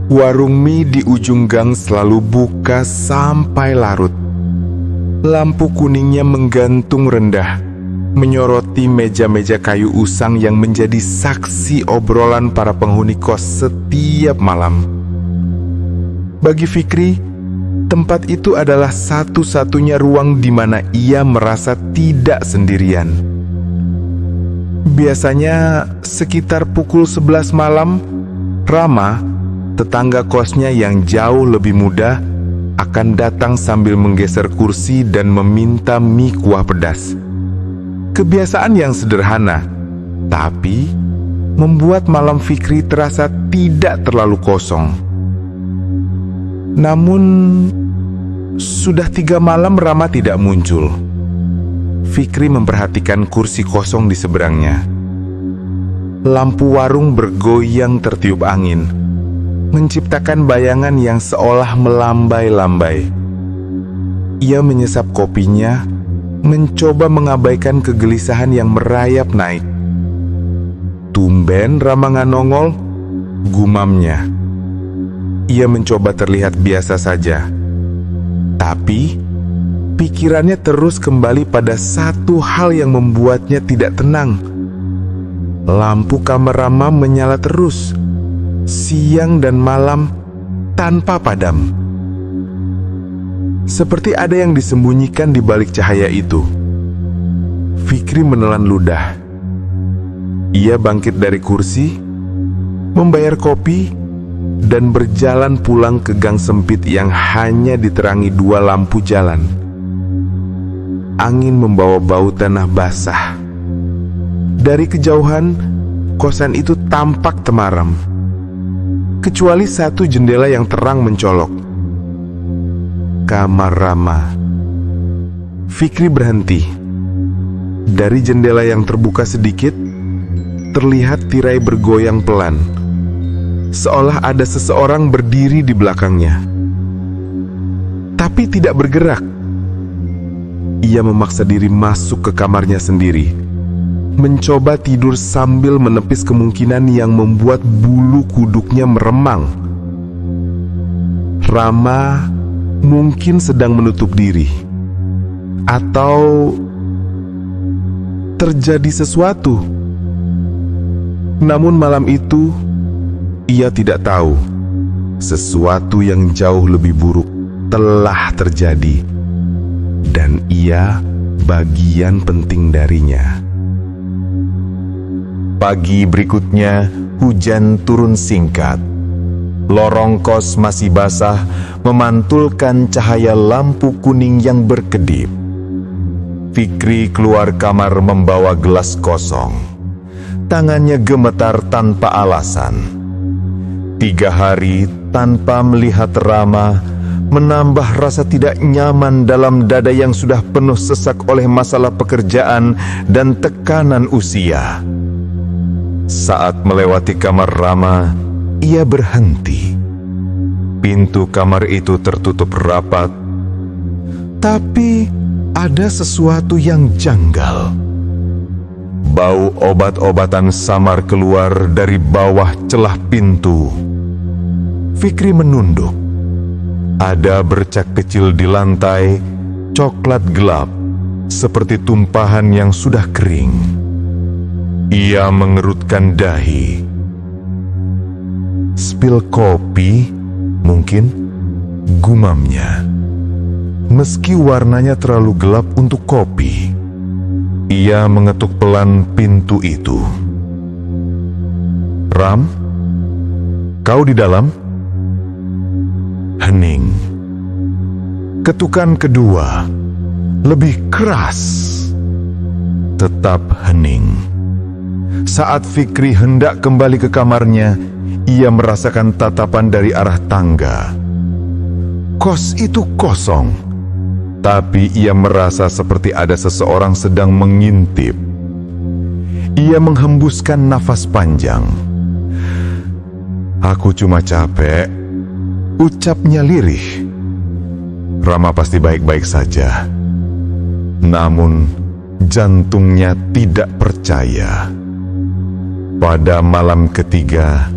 Warung mie di ujung gang selalu buka sampai larut. Lampu kuningnya menggantung rendah, menyoroti meja-meja kayu usang yang menjadi saksi obrolan para penghuni kos setiap malam. Bagi Fikri, tempat itu adalah satu-satunya ruang di mana ia merasa tidak sendirian. Biasanya sekitar pukul 11 malam, Rama, tetangga kosnya yang jauh lebih muda, akan datang sambil menggeser kursi dan meminta mie kuah pedas. Kebiasaan yang sederhana, tapi membuat malam Fikri terasa tidak terlalu kosong. Namun, sudah 3 malam Rama tidak muncul. Fikri memperhatikan kursi kosong di seberangnya. Lampu warung bergoyang tertiup angin, menciptakan bayangan yang seolah melambai-lambai. Ia menyesap kopinya, mencoba mengabaikan kegelisahan yang merayap naik. Tumben Rama nggak nongol, gumamnya. Ia mencoba terlihat biasa saja, tapi pikirannya terus kembali pada satu hal yang membuatnya tidak tenang. Lampu kamar Rama menyala terus, siang dan malam tanpa padam. Seperti ada yang disembunyikan di balik cahaya itu. Fikri menelan ludah. Ia bangkit dari kursi, membayar kopi, dan berjalan pulang ke gang sempit yang hanya diterangi 2 lampu jalan. Angin membawa bau tanah basah. Dari kejauhan, kosan itu tampak temaram, kecuali satu jendela yang terang mencolok. Kamar Rama. Fikri berhenti. Dari jendela yang terbuka sedikit, terlihat tirai bergoyang pelan, seolah ada seseorang berdiri di belakangnya, tapi tidak bergerak. Ia memaksa diri masuk ke kamarnya sendiri, mencoba tidur sambil menepis kemungkinan yang membuat bulu kuduknya meremang. Rama mungkin sedang menutup diri, atau terjadi sesuatu. Namun malam itu, ia tidak tahu. Sesuatu yang jauh lebih buruk telah terjadi, dan ia bagian penting darinya. Pagi berikutnya, hujan turun singkat. Lorong kos masih basah, memantulkan cahaya lampu kuning yang berkedip. Fikri keluar kamar membawa gelas kosong. Tangannya gemetar tanpa alasan. 3 hari tanpa melihat Rama menambah rasa tidak nyaman dalam dada yang sudah penuh sesak oleh masalah pekerjaan dan tekanan usia. Saat melewati kamar Rama, ia berhenti. Pintu kamar itu tertutup rapat, tapi ada sesuatu yang janggal. Bau obat-obatan samar keluar dari bawah celah pintu. Fikri menunduk. Ada bercak kecil di lantai, coklat gelap, seperti tumpahan yang sudah kering. Ia mengerutkan dahi. Spil kopi, mungkin, gumamnya. Meski warnanya terlalu gelap untuk kopi, ia mengetuk pelan pintu itu. "Ram, kau di dalam?" Hening. Ketukan kedua, lebih keras. Tetap hening. Saat Fikri hendak kembali ke kamarnya, ia merasakan tatapan dari arah tangga. Kos itu kosong, tapi ia merasa seperti ada seseorang sedang mengintip. Ia menghembuskan nafas panjang. "Aku cuma capek," ucapnya lirih. Rama pasti baik-baik saja. Namun, jantungnya tidak percaya. Pada malam ketiga,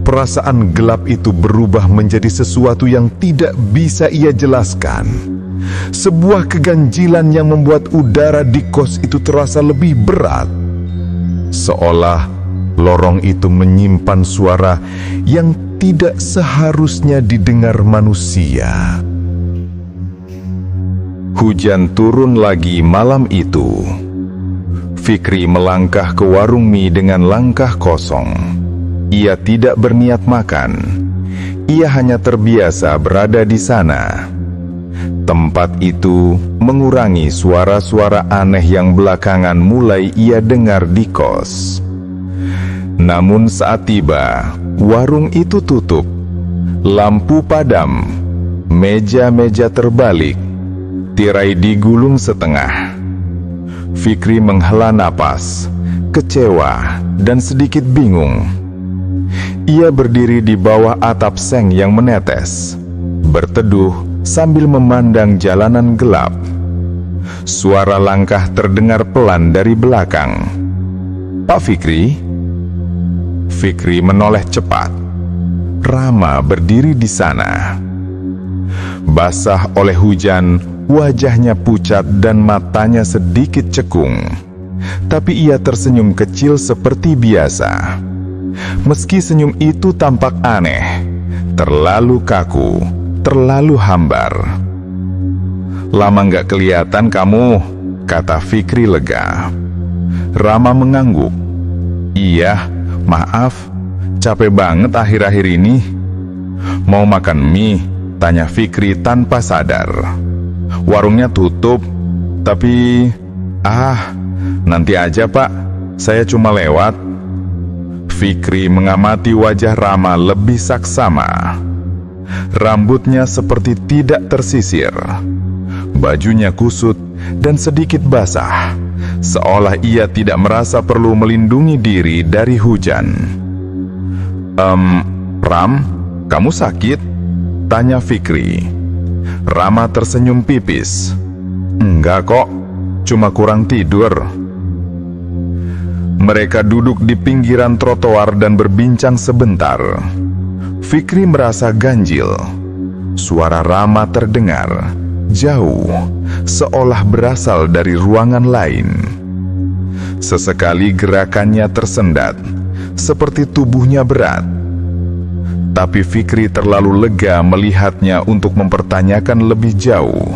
perasaan gelap itu berubah menjadi sesuatu yang tidak bisa ia jelaskan. Sebuah keganjilan yang membuat udara di kos itu terasa lebih berat. Seolah lorong itu menyimpan suara yang tidak seharusnya didengar manusia. Hujan turun lagi malam itu. Fikri melangkah ke warung mie dengan langkah kosong. Ia tidak berniat makan. Ia hanya terbiasa berada di sana. Tempat itu mengurangi suara-suara aneh yang belakangan mulai ia dengar di kos. Namun saat tiba, warung itu tutup. Lampu padam, meja-meja terbalik, tirai digulung setengah. Fikri menghela napas, kecewa dan sedikit bingung. Ia berdiri di bawah atap seng yang menetes, berteduh sambil memandang jalanan gelap. Suara langkah terdengar pelan dari belakang. "Pak Fikri?" Fikri menoleh cepat. Rama berdiri di sana. Basah oleh hujan, wajahnya pucat dan matanya sedikit cekung. Tapi ia tersenyum kecil seperti biasa. Meski senyum itu tampak aneh, terlalu kaku, terlalu hambar. "Lama nggak kelihatan kamu," kata Fikri lega. Rama mengangguk. "Iya, maaf, capek banget akhir-akhir ini." "Mau makan mie?" tanya Fikri tanpa sadar. "Warungnya tutup, tapi..." Nanti aja pak, saya cuma lewat." Fikri mengamati wajah Rama lebih saksama. Rambutnya seperti tidak tersisir. Bajunya kusut dan sedikit basah, seolah ia tidak merasa perlu melindungi diri dari hujan. Ram, kamu sakit?" tanya Fikri. Rama tersenyum pipis. "Enggak kok, cuma kurang tidur." Mereka duduk di pinggiran trotoar dan berbincang sebentar. Fikri merasa ganjil. Suara Rama terdengar jauh, seolah berasal dari ruangan lain. Sesekali gerakannya tersendat, seperti tubuhnya berat. Tapi Fikri terlalu lega melihatnya untuk mempertanyakan lebih jauh.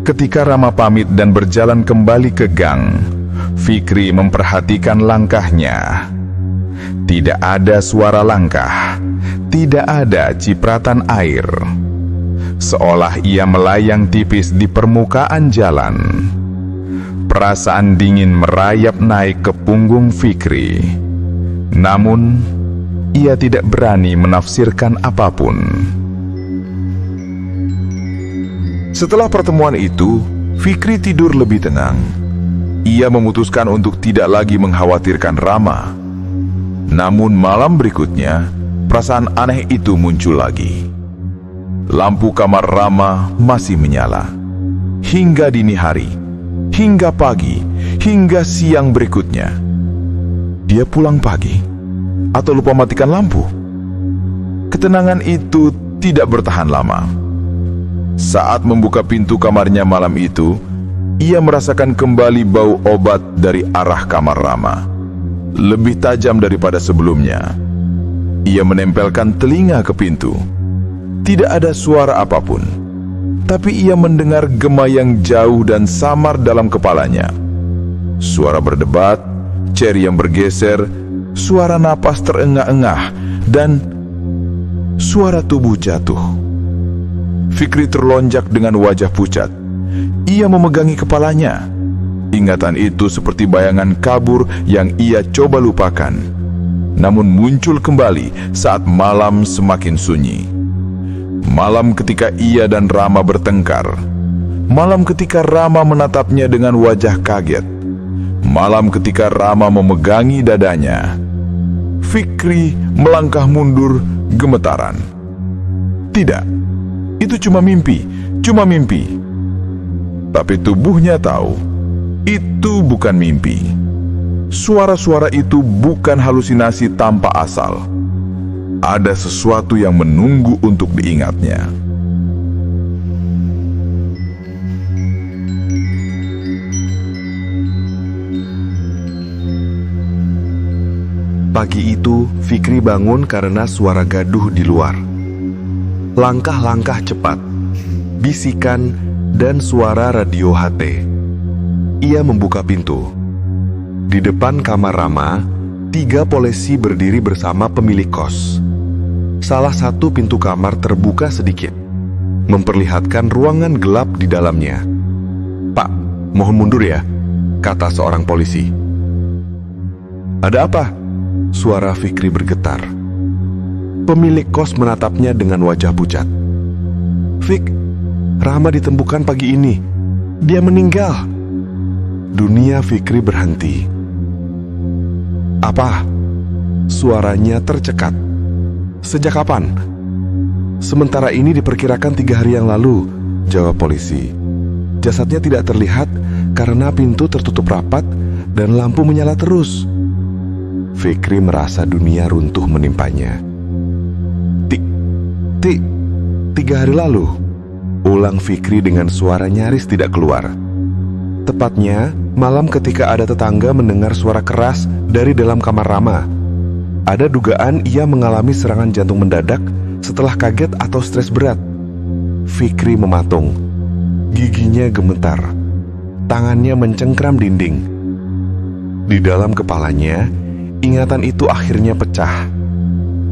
Ketika Rama pamit dan berjalan kembali ke gang, Fikri memperhatikan langkahnya. Tidak ada suara langkah, tidak ada cipratan air. Seolah ia melayang tipis di permukaan jalan. Perasaan dingin merayap naik ke punggung Fikri. Namun, ia tidak berani menafsirkan apapun. Setelah pertemuan itu, Fikri tidur lebih tenang. Ia memutuskan untuk tidak lagi mengkhawatirkan Rama. Namun malam berikutnya, perasaan aneh itu muncul lagi. Lampu kamar Rama masih menyala. Hingga dini hari, hingga pagi, hingga siang berikutnya. Dia pulang pagi atau lupa matikan lampu? Ketenangan itu tidak bertahan lama. Saat membuka pintu kamarnya malam itu, ia merasakan kembali bau obat dari arah kamar Rama. Lebih tajam daripada sebelumnya. Ia menempelkan telinga ke pintu. Tidak ada suara apapun. Tapi ia mendengar gema yang jauh dan samar dalam kepalanya. Suara berdebat, chair yang bergeser, suara napas terengah-engah, dan suara tubuh jatuh. Fikri terlonjak dengan wajah pucat. Ia memegangi kepalanya. Ingatan itu seperti bayangan kabur yang ia coba lupakan. Namun muncul kembali saat malam semakin sunyi. Malam ketika ia dan Rama bertengkar. Malam ketika Rama menatapnya dengan wajah kaget. Malam ketika Rama memegangi dadanya. Fikri melangkah mundur gemetaran. Tidak, itu cuma mimpi, cuma mimpi. Tapi tubuhnya tahu, itu bukan mimpi. Suara-suara itu bukan halusinasi tanpa asal. ada sesuatu yang menunggu untuk diingatnya. Pagi itu, Fikri bangun karena suara gaduh di luar. Langkah-langkah cepat, bisikan, dan suara radio HT. Ia membuka pintu. Di depan kamar Rama, 3 polisi berdiri bersama pemilik kos. Salah satu pintu kamar terbuka sedikit, memperlihatkan ruangan gelap di dalamnya. "Pak, mohon mundur ya," kata seorang polisi. "Ada apa?" Suara Fikri bergetar. Pemilik kos menatapnya dengan wajah pucat. "Fik, Rama ditemukan pagi ini. Dia meninggal." Dunia Fikri berhenti. "Apa?" Suaranya tercekat. "Sejak kapan?" "Sementara ini diperkirakan 3 hari yang lalu," jawab polisi. "Jasadnya tidak terlihat karena pintu tertutup rapat dan lampu menyala terus." Fikri merasa dunia runtuh menimpanya. Tiga hari lalu," ulang Fikri dengan suara nyaris tidak keluar. Tepatnya malam ketika ada tetangga mendengar suara keras dari dalam kamar Rama. Ada dugaan ia mengalami serangan jantung mendadak setelah kaget atau stres berat. Fikri mematung. Giginya gemetar. Tangannya mencengkram dinding. Di dalam kepalanya, ingatan itu akhirnya pecah.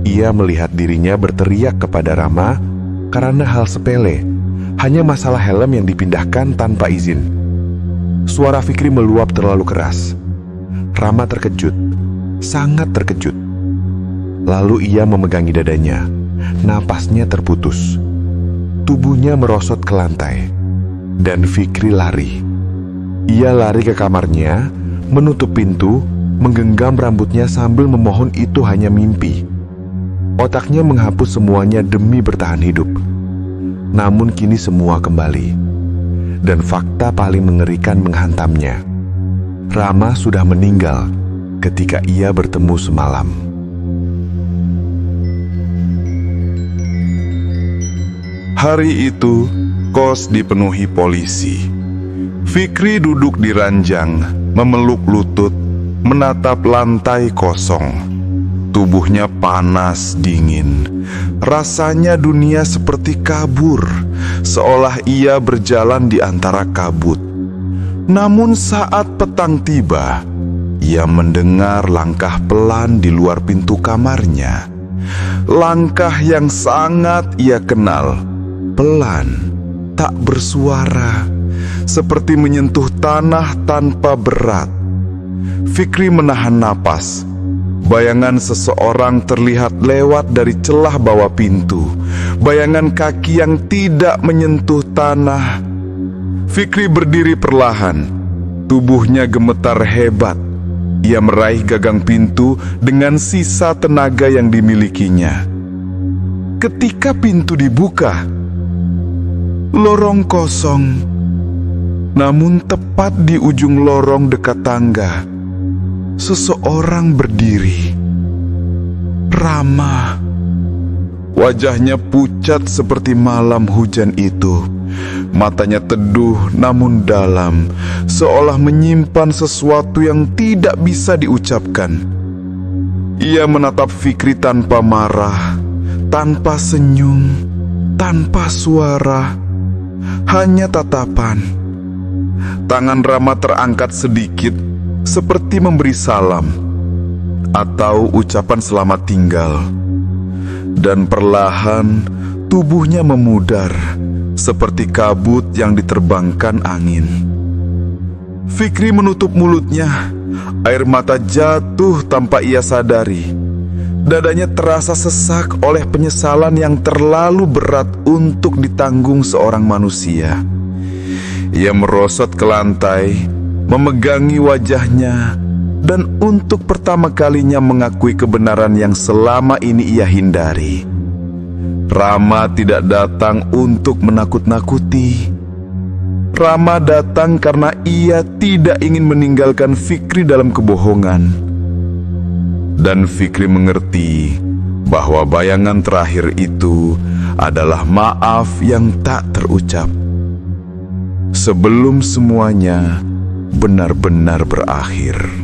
Ia melihat dirinya berteriak kepada Rama karena hal sepele, hanya masalah helm yang dipindahkan tanpa izin. Suara Fikri meluap terlalu keras. Rama terkejut, sangat terkejut. Lalu ia memegangi dadanya. Napasnya terputus. Tubuhnya merosot ke lantai. Dan Fikri lari. Ia lari ke kamarnya, menutup pintu, menggenggam rambutnya sambil memohon itu hanya mimpi. Otaknya menghapus semuanya demi bertahan hidup. Namun kini semua kembali. Dan fakta paling mengerikan menghantamnya. Rama sudah meninggal ketika ia bertemu semalam. Hari itu, kos dipenuhi polisi. Fikri duduk di ranjang, memeluk lutut, menatap lantai kosong. Tubuhnya panas dingin. Rasanya dunia seperti kabur, seolah ia berjalan di antara kabut. Namun saat petang tiba, ia mendengar langkah pelan di luar pintu kamarnya. Langkah yang sangat ia kenal. Pelan, tak bersuara, seperti menyentuh tanah tanpa berat. Fikri menahan napas. Bayangan seseorang terlihat lewat dari celah bawah pintu. Bayangan kaki yang tidak menyentuh tanah. Fikri berdiri perlahan. Tubuhnya gemetar hebat. Ia meraih gagang pintu dengan sisa tenaga yang dimilikinya. Ketika pintu dibuka, lorong kosong. Namun tepat di ujung lorong dekat tangga, seseorang berdiri. Rama. Wajahnya pucat seperti malam hujan itu. Matanya teduh namun dalam, seolah menyimpan sesuatu yang tidak bisa diucapkan. Ia menatap Fikri tanpa marah, tanpa senyum, tanpa suara, hanya tatapan. Tangan Rama terangkat sedikit, seperti memberi salam atau ucapan selamat tinggal. Dan perlahan tubuhnya memudar seperti kabut yang diterbangkan angin. Fikri menutup mulutnya. Air mata jatuh tanpa ia sadari. Dadanya terasa sesak oleh penyesalan yang terlalu berat untuk ditanggung seorang manusia. Ia merosot ke lantai, memegangi wajahnya, dan untuk pertama kalinya mengakui kebenaran yang selama ini ia hindari. Rama tidak datang untuk menakut-nakuti. Rama datang karena ia tidak ingin meninggalkan Fikri dalam kebohongan. Dan Fikri mengerti bahwa bayangan terakhir itu adalah maaf yang tak terucap. Sebelum semuanya benar-benar berakhir.